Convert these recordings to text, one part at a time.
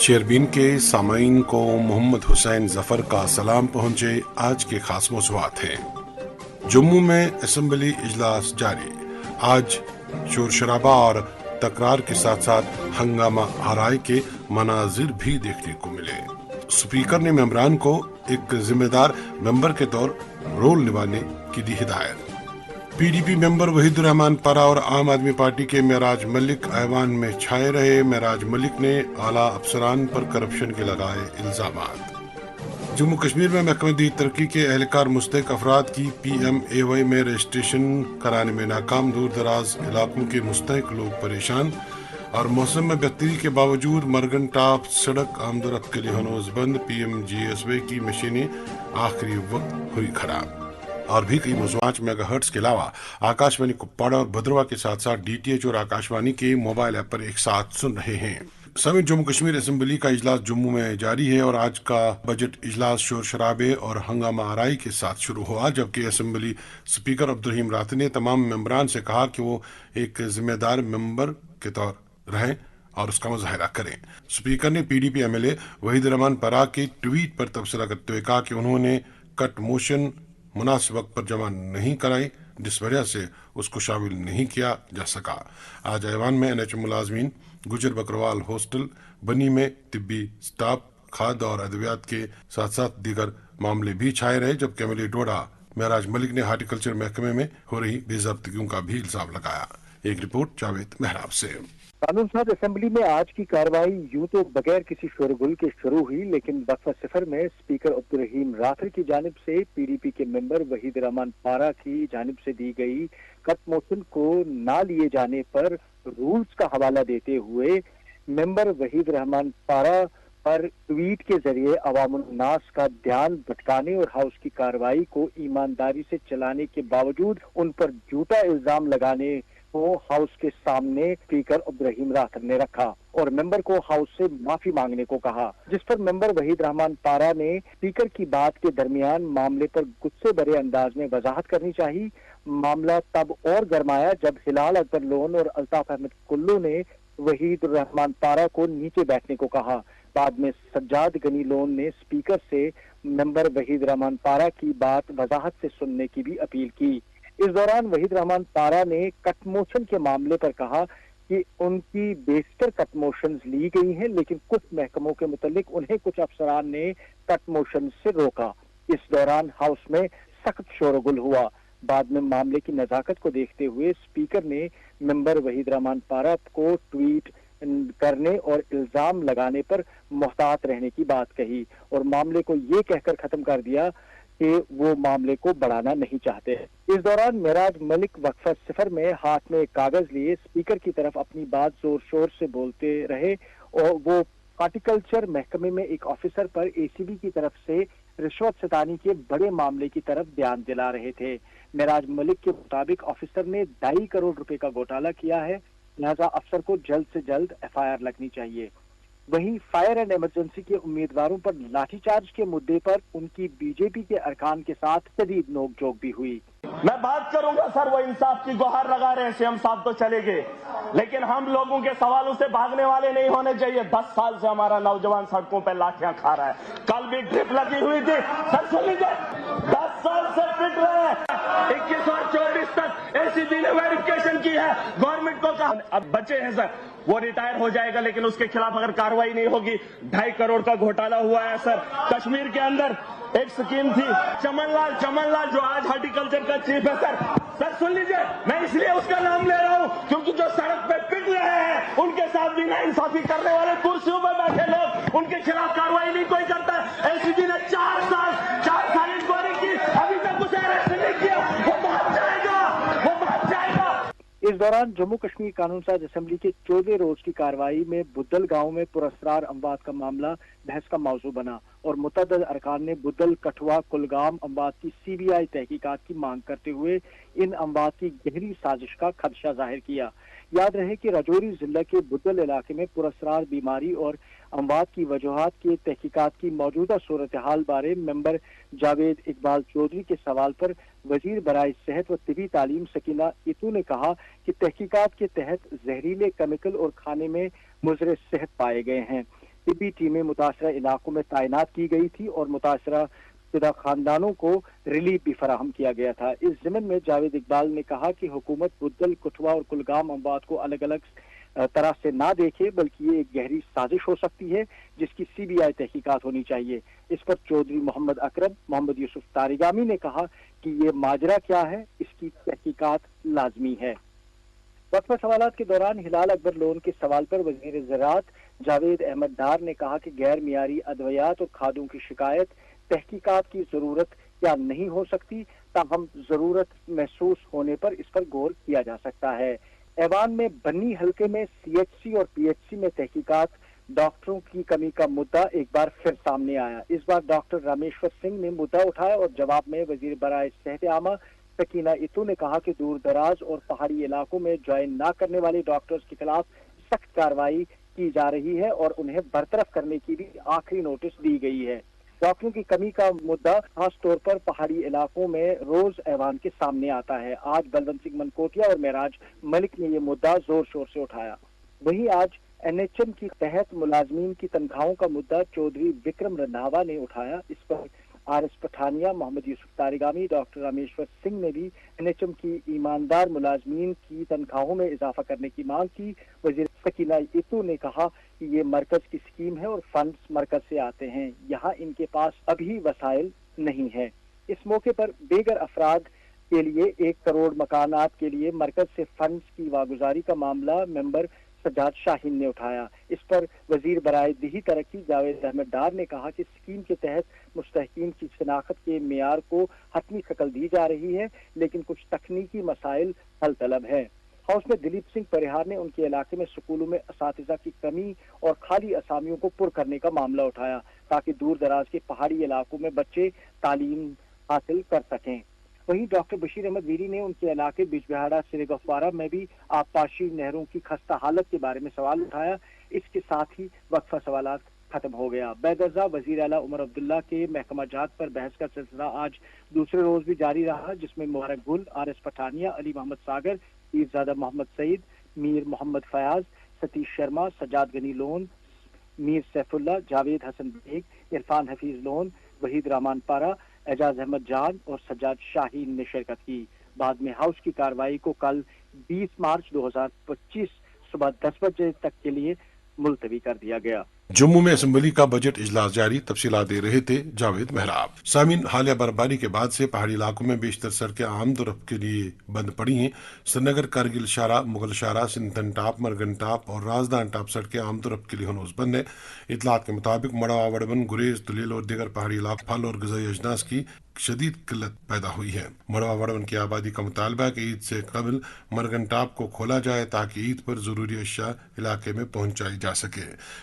شیربین کے سامعین کو محمد حسین ظفر کا سلام پہنچے۔ آج کے خاص موضوعات ہیں۔ جموں میں اسمبلی اجلاس جاری، آج شور شرابہ اور تکرار کے ساتھ ساتھ ہنگامہ آرائی کے مناظر بھی دیکھنے کو ملے۔ اسپیکر نے ممبران کو ایک ذمہ دار ممبر کے طور رول نبھانے کی دی ہدایت۔ پی ڈی پی ممبر وحید الرحمان پارا اور عام آدمی پارٹی کے معراج ملک ایوان میں چھائے رہے۔ معراج ملک نے اعلیٰ افسران پر کرپشن کے لگائے الزامات۔ جموں کشمیر میں محکمہ دی ترقی کے اہلکار مستحق افراد کی پی ایم اے وائی میں رجسٹریشن کرانے میں ناکام، دور دراز علاقوں کے مستحق لوگ پریشان، اور موسم میں بہتری کے باوجود مرگن ٹاپ سڑک آمد و رفت کے لیے ہنوز بند۔ P M G S Y کی مشینیں آخری وقت ہوئی خراب۔ اور بھی کئی موضوعات میگا ہرٹز کے علاوہ آکاشوانی کپواڑہ اور بھدرواہ کے ساتھ ساتھ ڈی ٹی ایچ اور آکاشوانی کے موبائل ایپ پر ایک ساتھ سن رہے ہیں۔ سمیت جموں کشمیر اسمبلی کا اجلاس جموں میں جاری ہے اور آج کا بجٹ اجلاس شور شرابے اور ہنگامہ آرائی کے ساتھ شروع ہوا، جبکہ اسمبلی اسپیکر عبدالرحیم راتری نے تمام ممبران سے کہا کہ وہ ایک ذمہ دار ممبر کے طور رہیں اور اس کا مظاہرہ کریں۔ اسپیکر نے P D P M L A Waheed Ur Rehman Para کے ٹویٹ پر تبصرہ کرتے ہوئے کہا کہ انہوں نے کٹ موشن مناسب وقت پر جمع نہیں کرائی، جس وجہ سے اس کو شامل نہیں کیا جا سکا۔ آج ایوان میں این ایچ ملازمین، گجر بکروال ہاسٹل بنی میں طبی سٹاف، کھاد اور ادویات کے ساتھ ساتھ دیگر معاملے بھی چھائے رہے، جبکہ ایم ایل اے ڈوڈا معراج ملک نے ہارٹیکلچر محکمے میں ہو رہی بے ضابطگیوں کا بھی الزام لگایا۔ ایک رپورٹ جاوید محراب سے۔ قانون ساز اسمبلی میں آج کی کارروائی یوں تو بغیر کسی شور گل کے شروع ہوئی، لیکن وقفہ صفر میں اسپیکر عبدالرحیم راتری کی جانب سے پی ڈی پی کے ممبر وحید الرحمان پارا کی جانب سے دی گئی کٹ موشن کو نہ لیے جانے پر رولز کا حوالہ دیتے ہوئے ممبر وحید الرحمان پارا پر ٹویٹ کے ذریعے عوام الناس کا دھیان بھٹکانے اور ہاؤس کی کارروائی کو ایمانداری سے چلانے کے باوجود ان پر جھوٹا الزام لگانے کو ہاؤس کے سامنے اسپیکر عبدالرحیم راتری نے رکھا اور ممبر کو ہاؤس سے معافی مانگنے کو کہا، جس پر ممبر وحید الرحمان پارا نے اسپیکر کی بات کے درمیان معاملے پر غصے بھرے انداز میں وضاحت کرنی چاہی۔ معاملہ تب اور گرمایا جب ہلال اکبر لون اور الطاف احمد کلو نے وحید الرحمان پارا کو نیچے بیٹھنے کو کہا۔ بعد میں سجاد غنی لون نے اسپیکر سے ممبر وحید الرحمان پارا کی بات وضاحت سے سننے کی بھی اپیل کی۔ اس دوران وحید الرحمان پارا نے کٹ موشن کے معاملے پر کہا کہ ان کی بیشتر کٹ موشنز لی گئی ہیں، لیکن کچھ محکموں کے متعلق انہیں کچھ افسران نے کٹ موشن سے روکا۔ اس دوران ہاؤس میں سخت شور و گل ہوا۔ بعد میں معاملے کی نزاکت کو دیکھتے ہوئے اسپیکر نے ممبر وحید الرحمان پارا کو ٹویٹ کرنے اور الزام لگانے پر محتاط رہنے کی بات کہی اور معاملے کو یہ کہہ کر ختم کر دیا کہ وہ معاملے کو بڑھانا نہیں چاہتے۔ اس دوران معراج ملک وقفہ صفر میں ہاتھ میں ایک کاغذ لیے اسپیکر کی طرف اپنی بات زور شور سے بولتے رہے اور وہ ہارٹیکلچر محکمے میں ایک آفیسر پر اے سی بی کی طرف سے رشوت ستانی کے بڑے معاملے کی طرف دھیان دلا رہے تھے۔ معراج ملک کے مطابق آفیسر نے 2.5 کروڑ روپے کا گھوٹالہ کیا ہے، لہذا افسر کو جلد سے جلد ایف آئی آر لگنی چاہیے۔ وہیں فائر اینڈ ایمرجنسی کے امیدواروں پر لاٹھی چارج کے مدعے پر ان کی بی جے پی کے ارکان کے ساتھ شدید نوک جھوک بھی ہوئی۔ میں بات کروں گا سر، وہ انصاف کی گوہر لگا رہے ہیں، سی ایم صاحب تو چلے گئے، لیکن ہم لوگوں کے سوالوں سے بھاگنے والے نہیں ہونے چاہیے۔ 10 سال سے ہمارا نوجوان سڑکوں پہ لاٹھیاں کھا رہا ہے، کل بھی ڈرپ لگی ہوئی تھی، سر سن لیجیے، 10 سال سے پٹ رہے ہیں، 21 اور 24 تک اے سی بی نے ویریفیکیشن کی ہے، گورنمنٹ کو کہا اب بچے ہیں سر، وہ ریٹائر ہو جائے گا لیکن اس کے خلاف اگر کاروائی نہیں ہوگی۔ 2.5 کروڑ کا گھوٹالہ ہوا ہے سر۔ کشمیر کے اندر ایک سکیم تھی چمن لال جو آج ہارٹیکلچر کا چیف ہے سر سن لیجئے، میں اس لیے اس کا نام لے رہا ہوں کیونکہ جو سڑک پہ پٹ رہے ہیں ان کے ساتھ بھی ناانصافی کرنے والے کرسیوں پہ بیٹھے لوگ، ان کے خلاف کاروائی نہیں کوئی کرتا ہے۔ اے سی بی نے 4 سال انکوائری کی، ابھی تک اسے اریسٹ نہیں کیا، وہ بھاگ جائے گا۔ اس دوران جموں کشمیر قانون ساز اسمبلی کے 14 روز کی کارروائی میں بدل گاؤں میں پراسرار اموات کا معاملہ بحث کا موضوع بنا اور متعدد ارکان نے بدل، کٹھوا، کلگام اموات کی سی بی آئی تحقیقات کی مانگ کرتے ہوئے ان اموات کی گہری سازش کا خدشہ ظاہر کیا۔ یاد رہے کہ راجوری ضلع کے بدل علاقے میں پراسرار بیماری اور اموات کی وجوہات کی تحقیقات کی موجودہ صورتحال بارے ممبر جاوید اقبال چودھری کے سوال پر وزیر برائے صحت و طبی تعلیم سکینہ اتو نے کہا کہ تحقیقات کے تحت زہریلے کیمیکل اور کھانے میں مضر صحت پائے گئے ہیں۔ طبی ٹیمیں متاثرہ علاقوں میں تعینات کی گئی تھی اور متاثرہ شدہ خاندانوں کو ریلیف بھی فراہم کیا گیا تھا۔ اس ضمن میں جاوید اقبال نے کہا کہ حکومت بدل، کٹھوا اور کلگام اموات کو الگ الگ طرح سے نہ دیکھے، بلکہ یہ ایک گہری سازش ہو سکتی ہے جس کی CBI تحقیقات ہونی چاہیے۔ اس پر چودھری محمد اکرم محمد یوسف تارگامی نے کہا کہ یہ ماجرا کیا ہے، اس کی تحقیقات لازمی ہے۔ وقفہ سوالات کے دوران ہلال اکبر لون کے سوال پر وزیر زراعت جاوید احمد ڈار نے کہا کہ غیر معیاری ادویات اور کھادوں کی شکایت تحقیقات کی ضرورت کیا نہیں ہو سکتی، تاہم ضرورت محسوس ہونے پر اس پر غور کیا جا سکتا ہے۔ ایوان میں بنی حلقے میں CHC اور PHC میں تحقیقات ڈاکٹروں کی کمی کا مدعا ایک بار پھر سامنے آیا۔ اس بار ڈاکٹر رامیشور سنگھ نے مدعا اٹھایا اور جواب میں وزیر برائے صحت عامہ سکینہ اتو نے کہا کہ دور دراز اور پہاڑی علاقوں میں جوائن نہ کرنے والے ڈاکٹرز کے خلاف سخت کارروائی کی جا رہی ہے اور انہیں برطرف کرنے کی بھی آخری نوٹس دی گئی ہے۔ ڈاکٹروں کی کمی کا مدعا خاص طور پر پہاڑی علاقوں میں روز ایوان کے سامنے آتا ہے۔ آج بلونت سنگھ منکوٹیا اور معراج ملک نے یہ مدعا زور شور سے اٹھایا۔ وہیں آج NHM کی تحت ملازمین کی تنخواہوں کا مدعا چودھری وکرم رندھاوا نے اٹھایا۔ اس پر RS پٹھانیہ، محمد یوسف تارگامی، ڈاکٹر رامیشور سنگھ نے بھی NHM کی ایماندار ملازمین کی تنخواہوں میں اضافہ کرنے کی مانگ کی۔ وزیر سکینہ اتو نے کہا کہ یہ مرکز کی اسکیم ہے اور فنڈز مرکز سے آتے ہیں، یہاں ان کے پاس ابھی وسائل نہیں ہیں۔ اس موقع پر دیگر افراد کے لیے 1 کروڑ مکانات کے لیے مرکز سے فنڈز کی واگزاری کا معاملہ ممبر سجاد شاہین نے اٹھایا۔ اس پر وزیر برائے دیہی ترقی جاوید احمد ڈار نے کہا کہ اسکیم کے تحت مستحقین کی شناخت کے معیار کو حتمی شکل دی جا رہی ہے، لیکن کچھ تکنیکی مسائل حل طلب ہے۔ ہاؤس میں دلیپ سنگھ پریہار نے ان کے علاقے میں سکولوں میں اساتذہ کی کمی اور خالی اسامیوں کو پر کرنے کا معاملہ اٹھایا تاکہ دور دراز کے پہاڑی علاقوں میں بچے تعلیم حاصل کر سکیں۔ وہیں ڈاکٹر بشیر احمد ویری نے ان کے علاقے بجبہاڑا سریگفوارہ میں بھی آبپاشی نہروں کی خستہ حالت کے بارے میں سوال اٹھایا۔ اس کے ساتھ ہی وقفہ سوالات ختم ہو گیا۔ بیدرزا وزیر اعلیٰ عمر عبداللہ کے محکمہ جات پر بحث کا سلسلہ آج دوسرے روز بھی جاری رہا، جس میں مبارک گل، RS پٹھانیہ، علی محمد ساگر، پیرزادہ محمد سعید، میر محمد فیاض، ستیش شرما، سجاد غنی لون، میر سیف اللہ، جاوید حسن بیگ، عرفان حفیظ لون، وحید رحمان پارا، اعجاز احمد جان اور سجاد شاہین نے شرکت کی۔ بعد میں ہاؤس کی کارروائی کو کل 20 مارچ 2025 صبح 10 بجے تک کے لیے ملتوی کر دیا گیا۔ جموں میں اسمبلی کا بجٹ اجلاس جاری، تفصیلات دے رہے تھے جاوید محراب۔ سامعین، حالیہ برفباری کے بعد سے پہاڑی علاقوں میں بیشتر سڑکیں آمد و رفت کے لیے بند پڑی ہیں۔ سری نگر کرگل شاہراہ، مغل شاہراہ، سنتھن ٹاپ، مرگن ٹاپ اور رازدان ٹاپ سڑکیں آمد و رفت کے لیے ہنوز بند ہیں۔ اطلاعات کے مطابق مڑوا، وڑبن، گریز، دلیل اور دیگر پہاڑی علاقوں پھل اور غذائی اجناس کی شدید قلت پیدا ہوئی ہے۔ مڑوا وڑبن کی آبادی کا مطالبہ ہے کہ عید سے قبل مرگن ٹاپ کو کھولا جائے تاکہ عید پر ضروری اشیاء علاقے میں پہنچائی جا سکے۔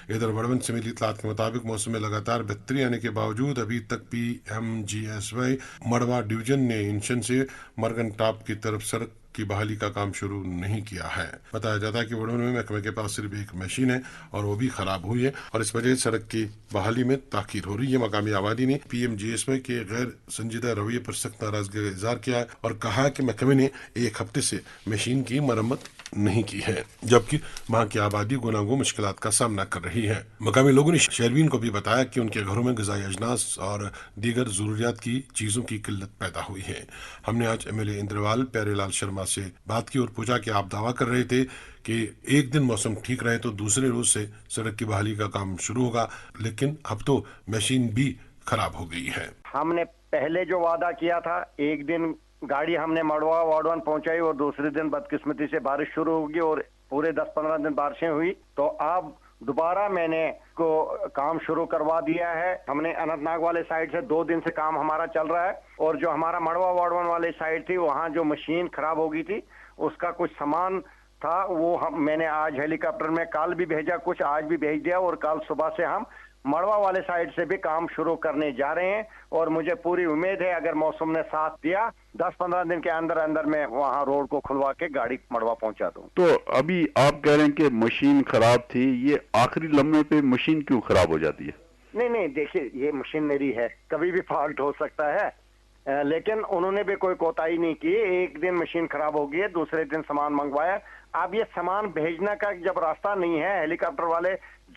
ادھر وڑبن سے ملی اطلاعات کے مطابق موسم میں لگاتار بہتری آنے کے باوجود ابھی تک PMGSY مڑوا ڈویژن نے انشن سے مرگن ٹاپ کی طرف سڑک کی بحالی کا کام شروع نہیں کیا ہے۔ بتایا جاتا ہے کہ وڑبن میں محکمے کے پاس صرف ایک مشین ہے اور وہ بھی خراب ہوئی ہے اور اس وجہ سڑک کی بحالی میں تاخیر ہو رہی ہے۔ مقامی آبادی نے PMGSY کے غیر سنجیدہ رویے پر سخت ناراضگی کا اظہار کیا ہے اور کہا کہ محکمے نے 1 ہفتے سے مشین کی مرمت نہیں کی ہے، جبکہ وہاں کی آبادی گنا گو مشکلات کا سامنا کر رہی ہے۔ مقامی لوگوں نے شہرین کو بھی بتایا کہ ان کے گھروں میں غذائی اجناس اور دیگر ضروریات کی چیزوں کی قلت پیدا ہوئی ہے۔ ہم نے آج MLA اندروال پیارے لال شرما سے بات کی اور پوچھا کہ آپ دعویٰ کر رہے تھے کہ ایک دن موسم ٹھیک رہے تو دوسرے روز سے سڑک کی بحالی کا کام شروع ہوگا، لیکن اب تو مشین بھی خراب ہو گئی ہے۔ ہم نے پہلے جو وعدہ کیا تھا، ایک دن گاڑی ہم نے مڑوا وارڈون پہنچائی اور دوسرے دن بدقسمتی سے بارش شروع ہوگی اور پورے 10-15 دن بارشیں ہوئی، تو اب دوبارہ میں نے کو کام شروع کروا دیا ہے۔ ہم نے اننت ناگ والے سائڈ سے 2 دن سے کام ہمارا چل رہا ہے اور جو ہمارا مڑوا وارڈون والے سائڈ تھی وہاں جو مشین خراب ہو گئی تھی اس کا کچھ سامان تھا، وہ میں نے آج ہیلی کاپٹر میں کل بھی بھیجا، کچھ آج بھی بھیج دیا اور کل صبح سے ہم مڑوا والے سائڈ سے بھی کام شروع کرنے جا رہے ہیں اور مجھے پوری امید ہے اگر موسم نے ساتھ دیا 10-15 دن کے اندر اندر میں وہاں روڈ کو کھلوا کے گاڑی مڑوا پہنچا دوں۔ تو ابھی آپ کہہ رہے ہیں کہ مشین خراب تھی، یہ آخری لمحے پہ مشین کیوں خراب ہو جاتی ہے؟ نہیں دیکھیے، یہ مشینری ہے، کبھی بھی فالٹ ہو سکتا ہے، لیکن انہوں نے بھی کوئی کوتاہی نہیں کی۔ ایک دن مشین خراب ہو گئی ہے، دوسرے دن سامان منگوایا، اب یہ سامان بھیجنے کا جب راستہ نہیں ہے، ہیلی کاپٹر والے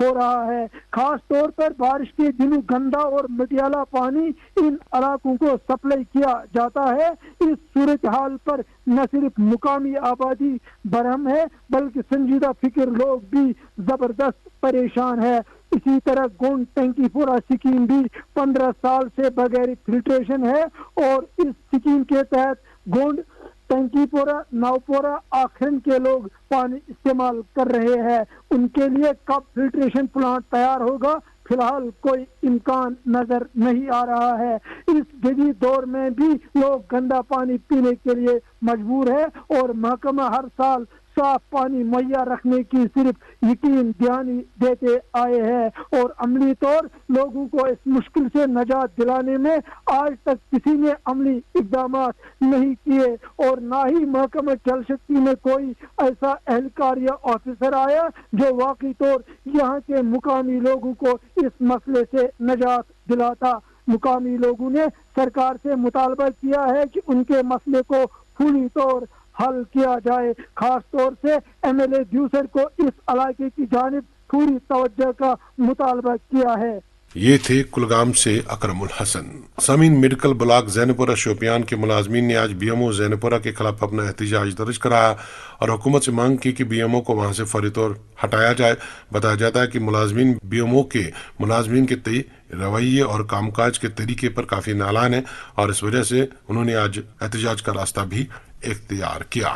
ہو رہا ہے۔ خاص طور پر بارش کے دنوں گندا اور مٹیالہ پانی ان علاقوں کو سپلائی کیا جاتا ہے۔ اس صورتحال پر نہ صرف مقامی آبادی برہم ہے بلکہ سنجیدہ فکر لوگ بھی زبردست پریشان ہے۔ اسی طرح گونڈ ٹینکی پورا اسکیم بھی 15 سال سے بغیر فلٹریشن ہے اور اس اسکیم کے تحت گونڈ ٹینکی پورا نوپورا آخرن کے لوگ پانی استعمال کر رہے ہیں۔ ان کے لیے کب فلٹریشن پلانٹ تیار ہوگا فی الحال کوئی امکان نظر نہیں آ رہا ہے۔ اس جدید دور میں بھی لوگ گندا پانی پینے کے لیے مجبور ہے اور محکمہ ہر سال صاف پانی مہیا رکھنے کی صرف یقین دہانی دیتے آئے ہیں اور عملی طور لوگوں کو اس مشکل سے نجات دلانے میں آج تک کسی نے عملی اقدامات نہیں کیے اور نہ ہی محکمہ جل شکتی میں کوئی ایسا اہلکار یا آفیسر آیا جو واقعی طور یہاں کے مقامی لوگوں کو اس مسئلے سے نجات دلاتا۔ مقامی لوگوں نے سرکار سے مطالبہ کیا ہے کہ ان کے مسئلے کو پوری طور حل کیا جائے۔ خاص طور سے ایم ایل اے دیوسر کو اس علاقے کی جانب پوری توجہ کا مطالبہ کیا ہے۔ یہ تھے کلگام سے اکرم الحسن۔ سامعین، میڈیکل بلاک زینپورہ شوپیان کے ملازمین نے آج بی ایم او زینپورہ کے خلاف اپنا احتجاج درج کرایا اور حکومت سے مانگ کی کہ بی ایم او کو وہاں سے فوری طور ہٹایا جائے۔ بتایا جاتا ہے کہ ملازمین بی ایم او کے ملازمین کے تئیں رویے اور کام کاج کے طریقے پر کافی نالان ہیں اور اس وجہ سے انہوں نے آج احتجاج کا راستہ بھی اختیار کیا۔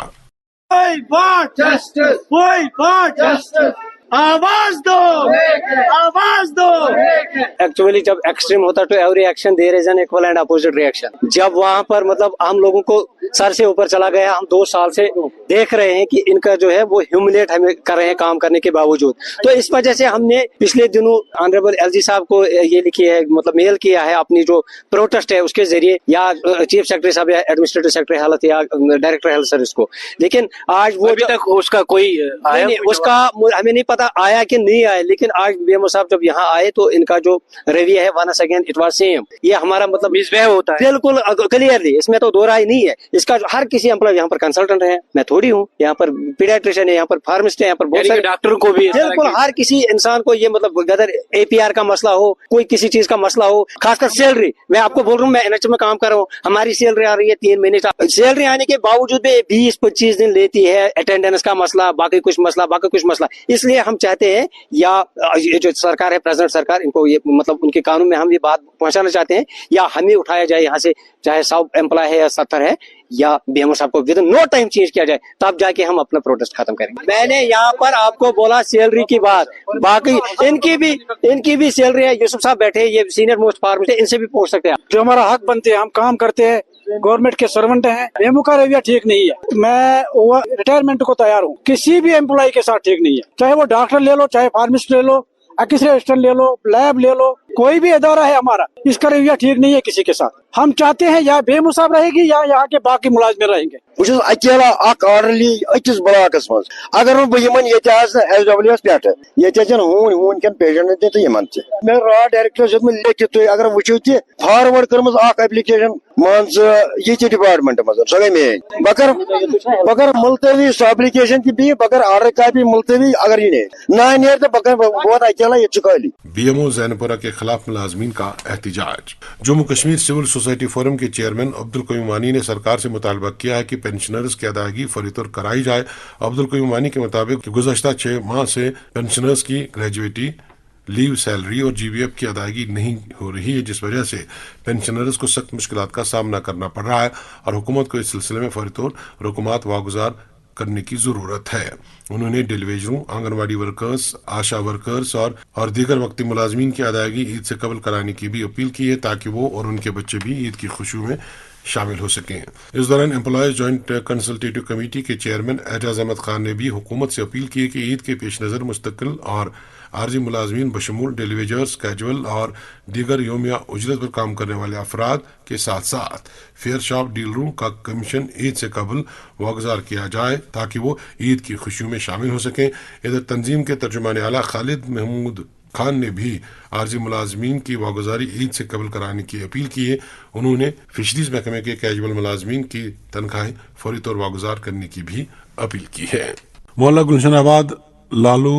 آواز دو، آواز دو۔ ایکچولی جب ایکسٹریم ہوتا تو every action there is an equal and opposite reaction. جب وہاں پر مطلب ہم لوگوں کو سر سے اوپر چلا گیا، ہم 2 سال سے دیکھ رہے ہیں کہ ان کا جو ہے وہ ہیوملیٹ ہمیں کر رہے ہیں کام کرنے کے باوجود، تو اس وجہ سے ہم نے پچھلے دنوں آنریبل ایل جی صاحب کو یہ لکھی ہے، مطلب میل کیا ہے اپنی جو پروٹیسٹ ہے اس کے ذریعے، یا چیف سیکرٹری صاحب یا ایڈمنسٹریٹو سیکرٹری ہیلتھ یا ڈائریکٹر ہیلتھ سروس کو، لیکن آج وہ ابھی تک اس کا کوئی اس کا ہمیں نہیں پتا آیا کہ نہیں آیا، لیکن آج بی ایم او صاحب جب یہاں آئے تو ان کا جو رویہ ہے once again it was same. یہ ہمارا مطلب ہوتا ہے بالکل کلیئرلی، اس میں تو دو رائے نہیں ہے۔ اس کا ہر کسی امپلائی یہاں پر کنسلٹنٹ ہے، میں تھوڑی ہوں، یہاں پر پیڈیاٹریشین ہے، یہاں پر فارمسٹ ہے، یہاں پر بہت سارے ڈاکٹر کو بھی، بالکل ہر کسی انسان کو یہ مطلب اگر اے پی آر کا مسئلہ ہو، کوئی کسی چیز کا مسئلہ ہو، خاص کر سیلری، میں آپ کو بول رہا ہوں، میں این ایچ میں کام کر رہا ہوں، ہماری سیلری آ رہی ہے 3 مہینے، سیلری آنے کے باوجود بھی 20-25 دن لیتی ہے، اٹینڈنس کا مسئلہ، باقی کچھ مسئلہ۔ اس لیے ہم چاہتے ہیں یا یہ جو سرکار ہے پریزیڈنٹ سرکار، ان کو یہ مطلب ان کے قانون میں ہم یہ بات پہنچانا چاہتے ہیں، یا ہمیں اٹھایا جائے یہاں سے، چاہے 100 امپلائی ہے یا 70 ہے، یا بی ایم او صاحب کو within no time change کیا جائے، تب جا کے ہم اپنا پروٹیسٹ ختم کریں گے۔ میں نے یہاں پر آپ کو بولا سیلری کی بات، باقی ان کی بھی سیلری ہے، یوسف صاحب بیٹھے، یہ سینئر موسٹ فارمسٹ ہے، ان سے بھی پوچھ سکتے ہیں۔ جو ہمارا حق بنتے ہیں، ہم کام کرتے ہیں، گورنمنٹ کے سرونٹ ہیں، بی ایم او کا رویہ ٹھیک نہیں ہے۔ میں ریٹائرمنٹ کو تیار ہوں، کسی بھی امپلائی کے ساتھ ٹھیک نہیں ہے، چاہے وہ ڈاکٹر لے لو، چاہے فارمسٹ لے لو، ایکس رے اسسٹنٹ لے لو، لیب لے لو، کوئی بھی ادارہ ہے ہمارا، اس کا رویہ ٹھیک نہیں ہے کسی کے ساتھ۔ ہم چاہتے ہیں یا بے مصاب رہے گی یا یہاں کے باقی ملازمین رہیں گے۔ بہت اکیلا اخ آرڈرلی أکس بلاکس مز، اگر بہٕ یمن ییٚتہِ حظ ایس ڈبلیو ایس پٮ۪ٹھ ییٚتہِ ہوٗنۍ کٮ۪ن پیشنٹن تہِ تہٕ یمن تہِ مےٚ را ڈایریکٹرس دیُتمُت لیکھِتھ تُہۍ اگر وٕچھِو تہِ فاروٲرڈ کٔرمٕژ اکھ ایپلِکیشن مان ژٕ ییٚتہِ ڈپارٹمنٹ منٛز، سۄ گٔے میٲنۍ، بہٕ کر ملتوی سۄ ایپلِکیشن تہِ بیٚیہِ بہٕ کر آرڈر کاپی ملتوی اگر یہِ نیرِ نیرِ تہٕ بہٕ ووت اکیلا ییٚتہِ چھُ خٲلی۔ بی ایم او زینپورہ کے خلاف ملازمین کا احتجاج۔ Jammu Kashmir civil society forum کے چیئرمین عبدالقیوم وانی نے سرکار سے مطالبہ کیا ہے کہ پینشنرز کی ادائیگی فوری طور کرائی جائے۔ عبدالقیوم وانی کے مطابق گزشتہ 6 ماہ سے پینشنرز کی گریجویٹی، لیو، سیلری اور جی بی ایف کی ادائیگی نہیں ہو رہی ہے، جس وجہ سے پینشنرز کو سخت مشکلات کا سامنا کرنا پڑ رہا ہے اور حکومت کو اس سلسلے میں فوری طور رقومات واگزار کرنے کی ضرورت ہے۔ انہوں نے ڈیلی ویجروں، آنگن واڑی ورکرز، آشا ورکرز اور دیگر وقتی ملازمین کی ادائیگی عید سے قبل کرانے کی بھی اپیل کی ہے تاکہ وہ اور ان کے بچے بھی عید کی خوشیوں میں شامل ہو سکیں۔ اس دوران امپلائیز جوائنٹ کنسلٹیٹو کمیٹی کے چیئرمین اعجاز احمد خان نے بھی حکومت سے اپیل کی کہ عید کے پیش نظر مستقل اور عارضی ملازمین بشمول ڈیلی ویجرز، کیجول اور دیگر یومیہ اجرت پر کام کرنے والے افراد کے ساتھ ساتھ فیئر شاپ ڈیلروں کا کمیشن عید سے قبل واگزار کیا جائے تاکہ وہ عید کی خوشیوں میں شامل ہو سکیں۔ ادھر تنظیم کے ترجمان اعلیٰ خالد محمود خان نے بھی عارضی ملازمین کی واگزاری عید سے قبل کرانے کی اپیل کی ہے۔ انہوں نے فشریز محکمے کے کیجول ملازمین کی تنخواہیں فوری طور واگزار کرنے کی بھی اپیل کی ہے۔ محلہ گلشن آباد لالو